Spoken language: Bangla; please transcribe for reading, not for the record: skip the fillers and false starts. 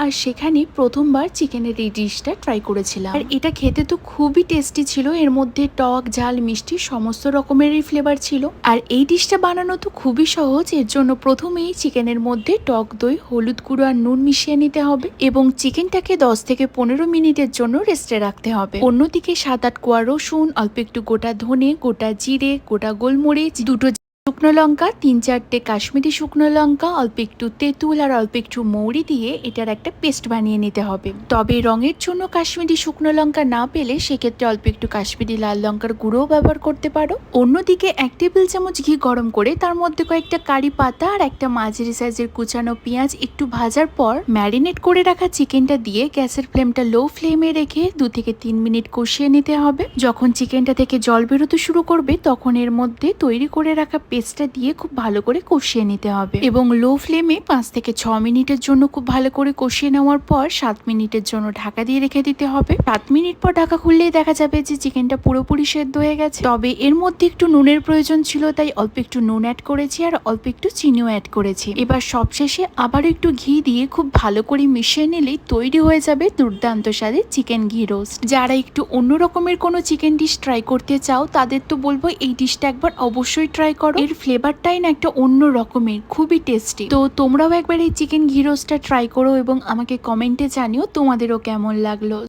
আর সেখানে প্রথমবার চিকেনের এই ডিশটা ট্রাই করেছিলাম। আর এটা খেতে তো খুবই টেস্টি ছিল। এর মধ্যে টক ঝাল মিষ্টি সমস্ত রকমেরই ফ্লেভার ছিল। আর এই ডিশটা বানানো তো খুবই সহজ। এর জন্য প্রথমেই চিকেনের মধ্যে টক দই, হলুদ গুঁড়ো আর নুন মিশিয়ে নিতে হবে এবং চিকেনটাকে 10 থেকে 15 মিনিটের জন্য রেস্টে রাখতে হবে। অন্যদিকে 7-8 কোয়া রসুন, অল্প একটু গোটা ধনে, গোটা জিরে, গোটা গোলমরিচ, দুটো শুকনো লঙ্কা, 3-4টে কাশ্মীরি শুকনো লঙ্কা, অল্প একটু তেঁতুল আর অল্প একটু মৌরি দিয়ে এটার একটা পেস্ট বানিয়ে নিতে হবে। তবে রঙের জন্য কাশ্মীরি শুকনো লঙ্কা না পেলে সেক্ষেত্রে অল্প একটু কাশ্মীরি লাল লঙ্কার গুঁড়োও ব্যবহার করতে পারো। অন্যদিকে 1 টেবিল চামচ ঘি গরম করে তার মধ্যে কয়েকটা কারি পাতা আর একটা মাঝারি সাইজের কুচানো পেঁয়াজ একটু ভাজার পর ম্যারিনেট করে রাখা চিকেনটা দিয়ে গ্যাসের ফ্লেমটা লো ফ্লেমে রেখে 2 থেকে 3 মিনিট কষিয়ে নিতে হবে। যখন চিকেনটা থেকে জল বেরোতে শুরু করবে তখন এর মধ্যে তৈরি করে রাখা পেস্টটা দিয়ে খুব ভালো করে কষিয়ে নিতে হবে এবং লো ফ্লেমে 5 থেকে 6 মিনিটের জন্য খুব ভালো করে কষিয়ে নেওয়ার পর 7 মিনিটের জন্য ঢাকা দিয়ে রেখে দিতে হবে। 7 মিনিট পর ঢাকা খুললেই দেখা যাবে যে চিকেনটা পুরোপুরি সেদ্ধ হয়ে গেছে। তবে এর মধ্যে একটু নুনের প্রয়োজন ছিল, তাই অল্প একটু নুন অ্যাড করেছি আর অল্প একটু চিনিও অ্যাড করেছি। এবার সবশেষে আবার একটু ঘি দিয়ে খুব ভালো করে মিশিয়ে নিলেই তৈরি হয়ে যাবে দুর্দান্ত স্বাদের চিকেন ঘি রোস্ট। যারা একটু অন্য রকমের কোনো চিকেন ডিশ ট্রাই করতে চাও তাদের তো বলবো এই ডিশটা একবার অবশ্যই ট্রাই করো। এর ফ্লেভারটাই না একটা অন্য রকমের, খুবই টেস্টি। তো তোমরাও একবার এই চিকেন ঘি রোস্টটা ট্রাই করো এবং আমাকে কমেন্টে জানিও তোমাদেরও কেমন লাগলো।